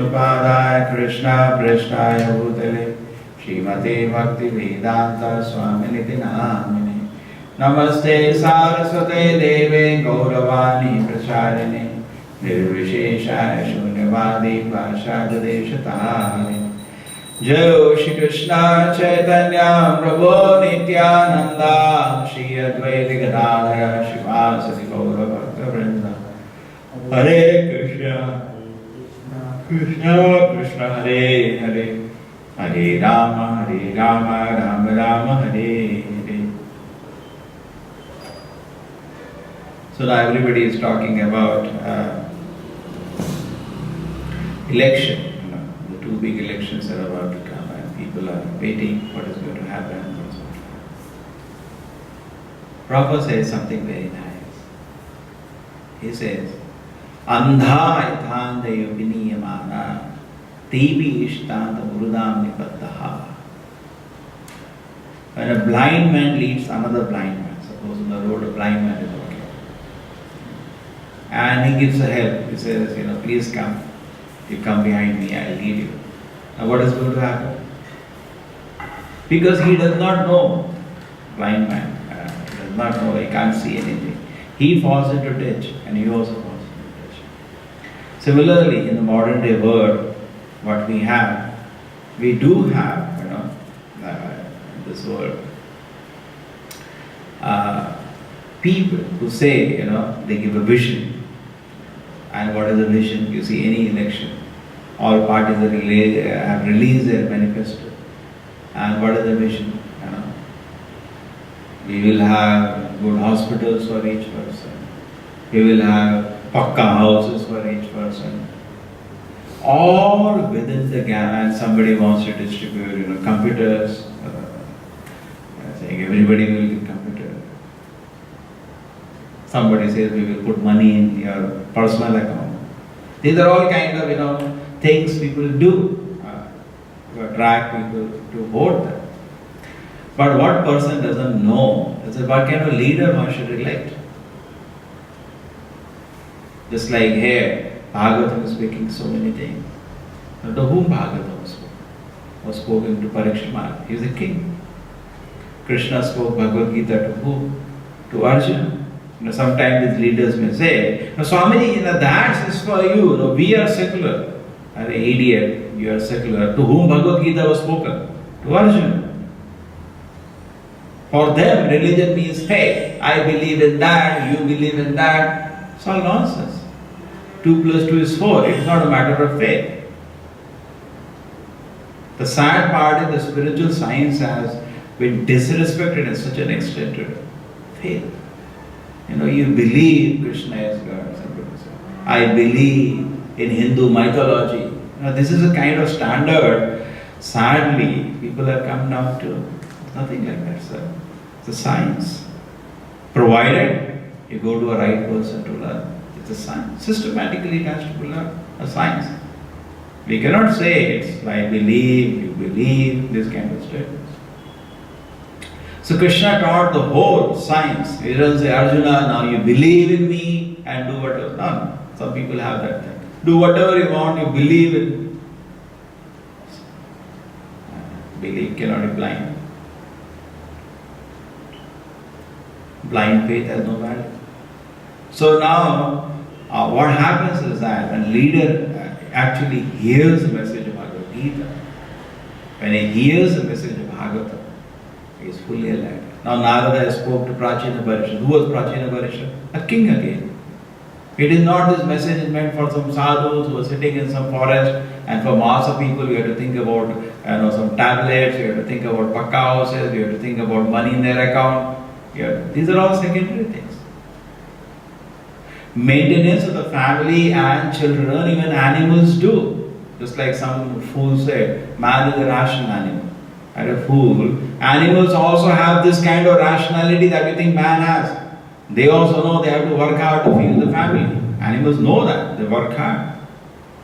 Padaya Krishna Prasthaya Bhutale Srimate Bhakti Vedanta Swaminiti Namine Namaste Saraswate Deve Gauravani Pracharine Nirvisheshaya Shunyavadi Pashad Deshatari Jai Shri Krishna Chaitanya Prabhu Nityananda Shri Advaita Gadadhara Shivasati Gaura Bhakta Vrinda Hare Krishna Krishna Krishna Hare Hare Hare Rama Rama Rama Hare Hare. So now everybody is talking about election. You know, the two big elections are about to come and people are waiting what is going to happen and so on. Prabhupada says something very nice. He says, Andha ithanda yupiniyamana tebi ishtanta murudam nipattaha. When a blind man leads another blind man, suppose on the road a blind man is walking, and he gives a help, he says, please come, you come behind me, I'll lead you. Now what is going to happen? Because he does not know, blind man, he does not know, he can't see anything. He falls into ditch and he also falls. Similarly, in the modern day world, what we have, we do have, in this world, people who say, they give a vision. And what is the vision? You see, any election, all parties have released their manifesto. And what is the vision? We will have good hospitals for each person. We will have pakka houses for each person, all within the gap, and somebody wants to distribute, computers, saying everybody will get computer. Somebody says we will put money in your personal account. These are all kind of, things people do to attract people to vote them. But what person doesn't know, is what kind of leader one should elect. Just like here, Bhagavatam is speaking so many things. Now, to whom Bhagavatam was spoken to Parikshit? He is a king. Krishna spoke Bhagavad Gita to whom? To Arjuna. Sometimes these leaders may say, Swamiji, that is for you. We are secular. An idiot, you are secular. To whom Bhagavad Gita was spoken? To Arjuna. For them, religion means, hey, I believe in that, you believe in that. It's all nonsense. 2 plus 2 is 4. It's not a matter of faith. The sad part is the spiritual science has been disrespected in such an extent to faith. You believe Krishna is God. I believe in Hindu mythology. This is a kind of standard. Sadly, people have come down to nothing like that, sir. It's a science. Provided you go to a right person to learn. It's a science. Systematically it has to be learned. A science. We cannot say it's I believe, you believe, this kind of statements. So Krishna taught the whole science. He doesn't say, Arjuna, now you believe in me and do whatever. No. Some people have that thing. Do whatever you want, you believe in. Belief cannot be blind. Blind faith has no value. So now, what happens is that when leader actually hears the message of Bhagavad Gita, when he hears the message of Bhagavatam, he is fully alive. Now Narada spoke to Prachina Parishad. Who was Prachina Parishad? A king again. It is not this message is meant for some sadhus who are sitting in some forest, and for mass of people we have to think about some tablets, we have to think about pakka houses, we have to think about money in their account. These are all secondary things. Maintenance of the family and children, even animals do. Just like some fool said, man is a rational animal. And a fool. Animals also have this kind of rationality that we think man has. They also know they have to work hard to feed the family. Animals know that. They work hard.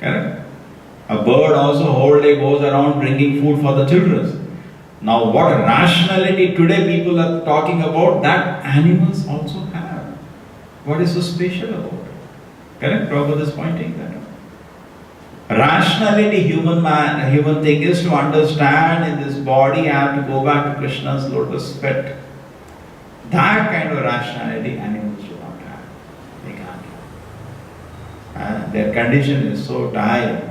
Correct? A bird also whole day goes around bringing food for the children. Now what rationality today people are talking about, that animals also have. What is so special about it? Correct? Prabhupada is pointing that out. Rationality, human thing is to understand in this body I have to go back to Krishna's lotus feet. That kind of rationality animals do not have. They can't have. Their condition is so tight,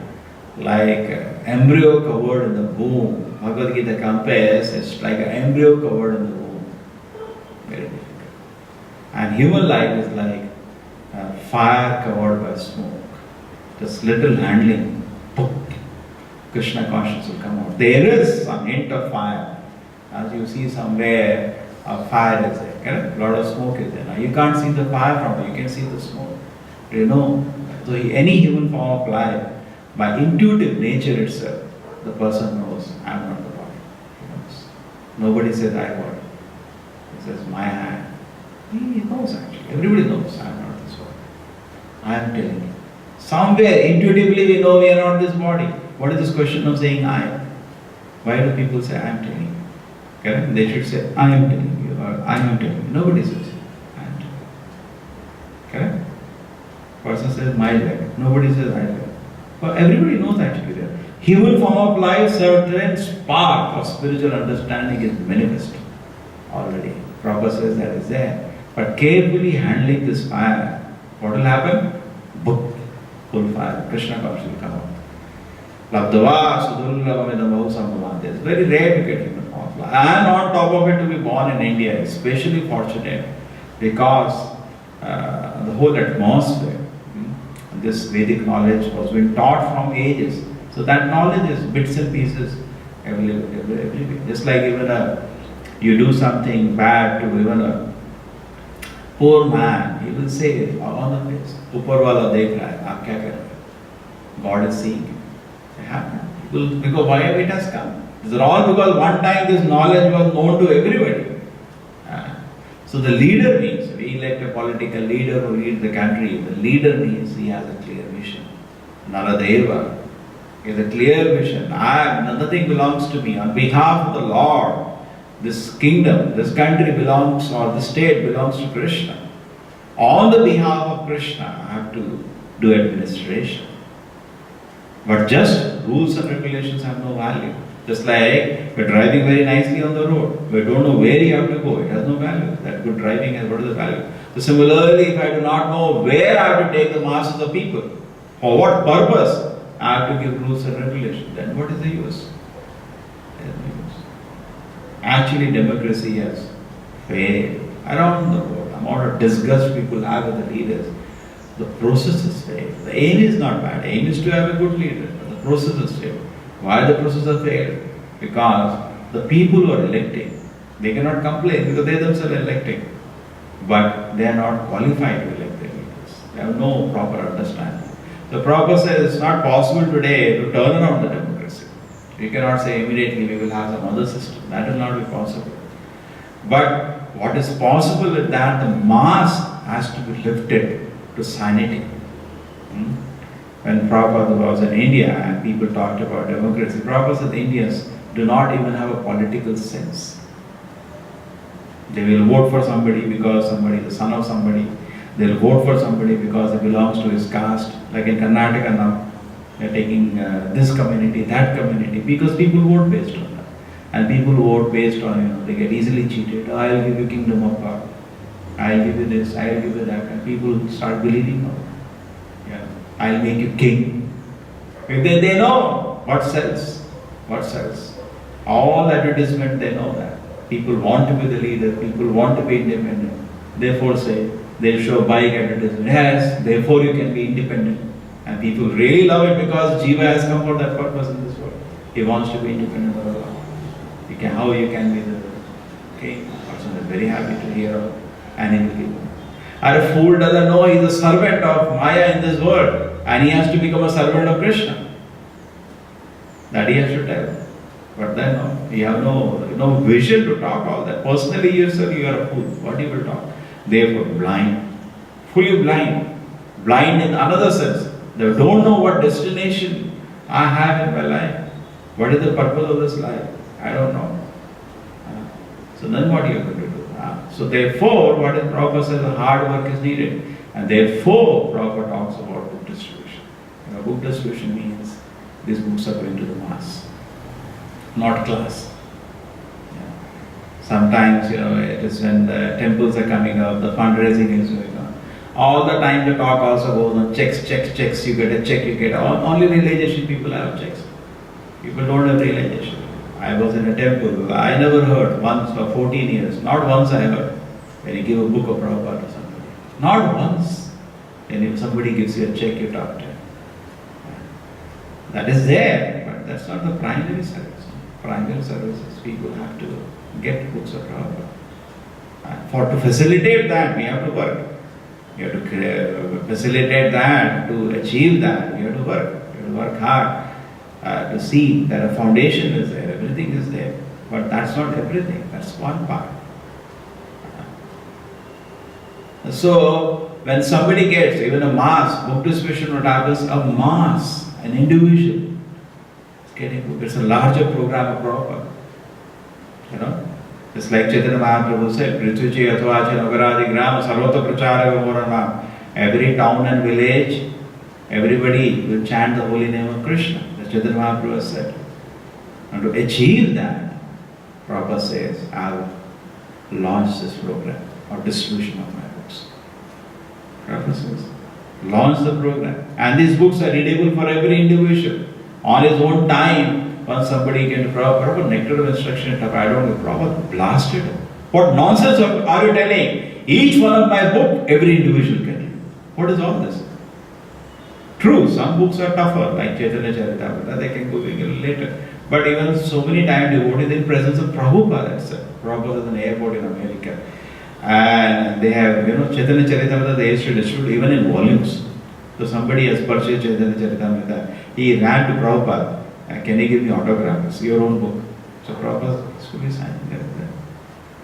like embryo covered in the womb. Bhagavad Gita compares, it's like an embryo covered in the womb. Very difficult. And human life is like fire covered by smoke. Just little handling, boom, Krishna consciousness will come out. There is some hint of fire. As you see somewhere, a fire is there. A lot of smoke is there. Now you can't see the fire from it, you can see the smoke. You know, so any human form of life, by intuitive nature itself, the person knows, I am not the body. He knows. Nobody says I body. He says my hand. He knows actually. Everybody knows I am not this body. I am telling you. Somewhere intuitively we know we are not this body. What is this question of saying I am? Why do people say I am telling you? Correct? They should say I am telling you or I am telling you. Nobody says I am telling you. Correct? Person says my leg. Nobody says I leg. But everybody knows actually that. Human form of life, certain spark of spiritual understanding is manifest already. Prabhupada says that is there. But carefully handling this fire, what will happen? Boom, full fire. Krishna consciousness will come out. Labdava sudurlabhamidamahu sambhavante. It's very rare to get human form of life. And on top of it, to be born in India is especially fortunate because the whole atmosphere, this Vedic knowledge was being taught from ages. So that knowledge is bits and pieces available everywhere. Just like even you do something bad to even a poor man, he will say on the face, Upar wala dekh raha hai, aap kya kar rahe ho? God is seeing it. It happened. Because why it has come? It's all because one time this knowledge was known to everybody. So the leader means, we elect a political leader who leads the country. The leader means he has a clear vision. Naradeva is a clear vision. Nothing belongs to me. On behalf of the Lord, this kingdom, this country belongs, or the state belongs to Krishna. On the behalf of Krishna, I have to do administration. But just rules and regulations have no value. Just like we're driving very nicely on the road, we don't know where you have to go, it has no value. That good driving has what is the value? So similarly, if I do not know where I have to take the masses of people, for what purpose I have to give rules and regulations, then what is the use? There is no use. Actually, democracy has failed around the world. The amount of disgust people have with the leaders. The process has failed. The aim is not bad. The aim is to have a good leader, but the process has failed. Why the process has failed? Because the people who are electing, they cannot complain because they themselves are electing. But they are not qualified to elect their leaders. They have no proper understanding. The Prabhupada says it's not possible today to turn around the democracy. We cannot say immediately we will have some other system. That will not be possible. But what is possible is that the mass has to be lifted to sanity. When Prabhupada was in India and people talked about democracy, Prabhupada said the Indians do not even have a political sense. They will vote for somebody because somebody is the son of somebody. They will vote for somebody because it belongs to his caste. Like in Karnataka now, they are taking this community, that community, because people vote based on that. And people vote based on, they get easily cheated. Oh, I'll give you kingdom of God. I'll give you this, I'll give you that. And people start believing on it. Yeah. I'll make you king. If they know what sells. What sells. All advertisement, they know that. People want to be the leader, people want to be independent. Therefore say, they'll show bike advertisement. Yes, therefore you can be independent. And people really love it because Jiva has come for that purpose in this world. He wants to be independent of Allah. How you can be the king? The person is very happy to hear of animal people. And a fool doesn't know he is a servant of Maya in this world and he has to become a servant of Krishna. That he has to tell. But then you have no vision to talk all that. Personally yourself you are a fool. What you will talk? Therefore blind. Fully blind. Blind in another sense. They don't know what destination I have in my life. What is the purpose of this life? I don't know. So then what you are going to do? So therefore, what is Prabhupada says, hard work is needed. And therefore, Prabhupada talks about book distribution. Book distribution means these books are going to the mass, not class. Sometimes, it is when the temples are coming up, the fundraising is going on. All the time the talk also goes on, checks, you get a check, you get only realization people have checks. People don't have realization. I was in a temple, I never heard once for 14 years, not once I heard, when you give a book of Prabhupada to somebody. Not once. And if somebody gives you a check, you talk to him. That is there, but that's not the primary service. Primary services, people have to get books of Prabhupada. To facilitate that, we have to work. You have to facilitate that, to achieve that, you have to work. You have to work hard to see that a foundation is there, everything is there. But that's not everything, that's one part. So, when somebody gets even a mass, book distribution, what happens? A mass, an individual is getting book. It's a larger program of Prabhupada. It's like Chaitanya Mahaprabhu said, Prithvichi Athvachi Nagaradi Gram Sarvata Prachara Varanam. Every town and village, everybody will chant the holy name of Krishna. That's Chaitanya Mahaprabhu said. And to achieve that, Prabhupada says, I'll launch this program of distribution of my books. Prabhupada says, launch the program. And these books are readable for every individual. On his own time, once somebody came to Prabhupada, nectar of instruction, I don't know, Prabhupada blasted him. What nonsense are you telling? Each one of my book, every individual can read. What is all this? True, some books are tougher, like Chaitanya Charitamrita, they can go a little later. But even so many times devotees in presence of Prabhupada itself. Prabhupada is an airport in America. And they have, Chaitanya Charitamrita, they used to distribute even in volumes. So somebody has purchased Chaitanya Charitamrita. He ran to Prabhupada. Can you give me autograph? It's your own book. So Prabhupada is fully signed.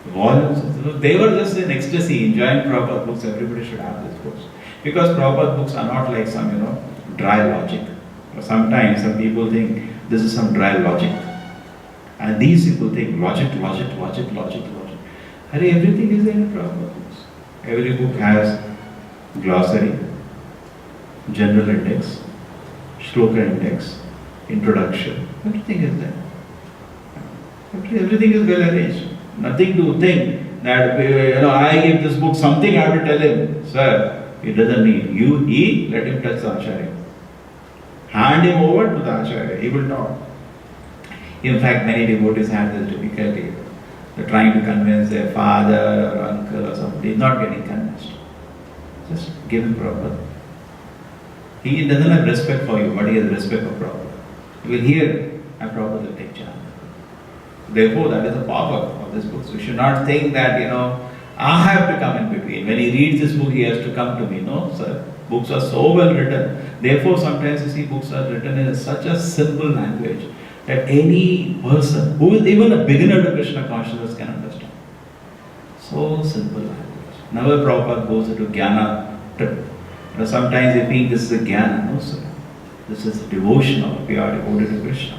Volumes. They were just in ecstasy, enjoying Prabhupada books. Everybody should have these books. Because Prabhupada books are not like some, dry logic. Sometimes some people think this is some dry logic. And these people think logic. Everything is there in Prabhupada books. Every book has glossary, general index, shloka index, introduction. Everything is there. Everything is well arranged. Nothing to think that, I give this book something, I have to tell him, sir, he doesn't need. Let him touch the Acharya. Hand him over to the Acharya, he will talk. In fact, many devotees have this difficulty. They're trying to convince their father or uncle or somebody, he's not getting convinced. Just give him Prabhupada. He doesn't have respect for you, but he has respect for Prabhupada. You will hear, and Prabhupada will take charge. Therefore, that is the power of this book. So we should not think that, I have to come in between. When he reads this book, he has to come to me. No, sir. Books are so well written. Therefore, sometimes you see books are written in such a simple language that any person, who is even a beginner to Krishna consciousness, can understand. So simple language. Never Prabhupada goes into jnana. Sometimes they think this is a jnana. No, sir. This is devotion of pure devotee to Krishna.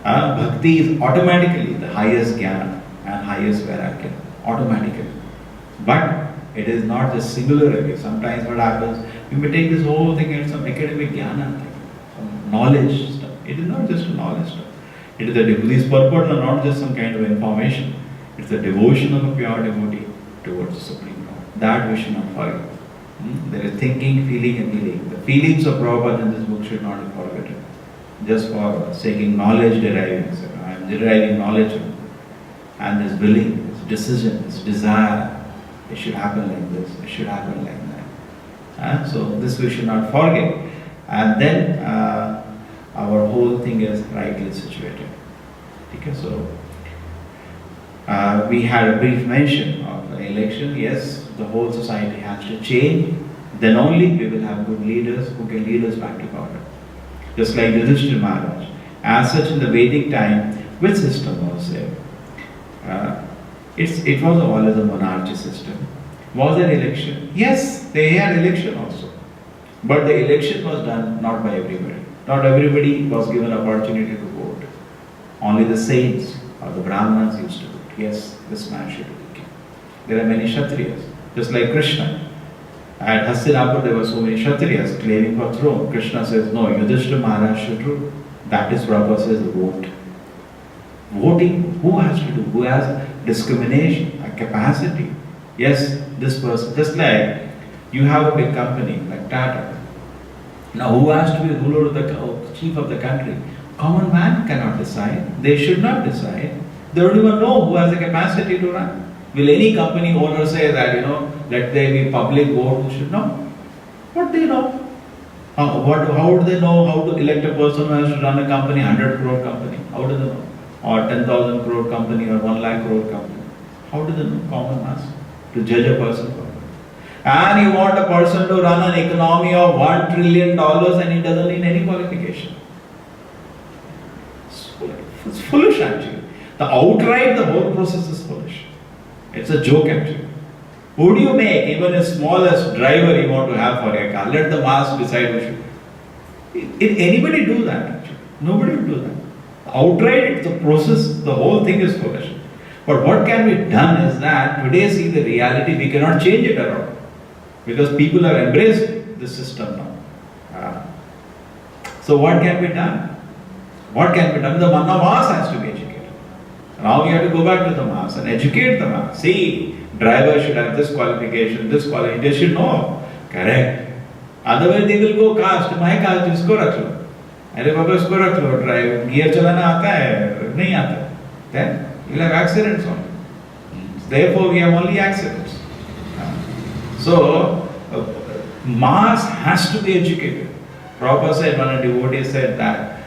Bhakti is automatically the highest jnana and highest vairagya. Automatically. But it is not just singularly. Sometimes what happens, you may take this whole thing and some academic jnana thing, some knowledge stuff. It is not just a knowledge stuff. It is these purport are not just some kind of information. It's the devotion of a pure devotee towards the Supreme Lord. That we should not forget. There is thinking, feeling and dealing. The feelings of Prabhupada in this book should not be forgotten. Just for taking knowledge deriving. So I am deriving knowledge and this willing, this decision, this desire. It should happen like this, it should happen like that. So this we should not forget. And then our whole thing is rightly situated. Okay, so we had a brief mention of the election. Yes, the whole society has to change. Then only we will have good leaders who can lead us back to God. Just like Yudhishthira Maharaj. As such, in the Vedic time, which system was there? It was always a monarchy system. Was there election? Yes, they had election also. But the election was done not by everybody. Not everybody was given opportunity to vote. Only the saints or the Brahmanas used to vote. Yes, this man should be the king. There are many Kshatriyas, just like Krishna. At Hastinapur there were so many Kshatriyas claiming for throne. Krishna says, no, Yudhishthira Maharaj should rule. That is Prabhupada says, vote. Voting, who has to do? Who has discrimination, a capacity? Yes, this person. Just like you have a big company like Tata. Now who has to be ruler of the chief of the country? Common man cannot decide. They should not decide. They don't even know who has the capacity to run. Will any company owner say that, let there be public vote? Who should know? What they know? How do they know how to elect a person who has to run a company, 100 crore company? How do they know? Or 10,000 crore company or 1 lakh crore company? How do they know? Common mass. To judge a person. And you want a person to run an economy of $1 trillion and he doesn't need any qualification. It's foolish actually. The whole process is foolish. It's a joke actually. Who do you make? Even a smallest driver you want to have for your car. Let the mass decide who should. Did anybody do that actually? Nobody will do that. Outright, the process, the whole thing is foolish. But what can be done is that today see the reality, we cannot change it around. Because people have embraced the system now. So what can be done? What can be done? The mass has to be educated. Now we have to go back to the mass and educate the mass. See, driver should have this qualification, they should know. Correct. Otherwise they will go caste. My caste is isko rakh lo. अरे बाबा इसको रख लो, drive gear चलाना आता है नहीं आता, then you'll have accidents only. Therefore we have only accidents. So mass has to be educated. Prabhupada said, when a devotee said that,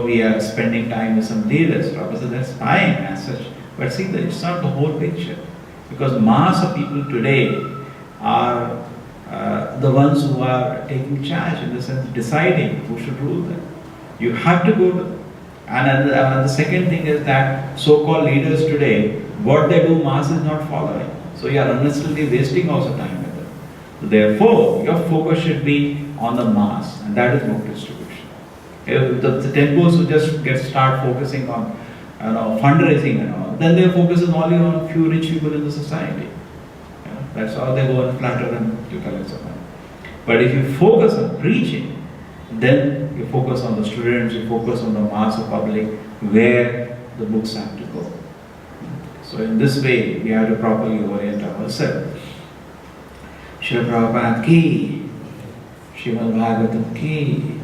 we are spending time with some leaders. Prabhupada said that's fine as such, but see that it's not the whole picture, because mass of people today are the ones who are taking charge, in the sense of deciding who should rule them. You have to go to them. And the second thing is that so-called leaders today, what they do, mass is not following. So you are unnecessarily wasting also time with them. So therefore, your focus should be on the mass, and that is book distribution. If the temples who just start focusing on fundraising and all, then their focus is only on a few rich people in the society. That's how they go and flatter them to collect some money. But if you focus on preaching, then you focus on the students, you focus on the mass of public, where the books have to go. So in this way, we have to properly orient ourselves. Srila Prabhupada ki, Srimad Bhagavatam ki.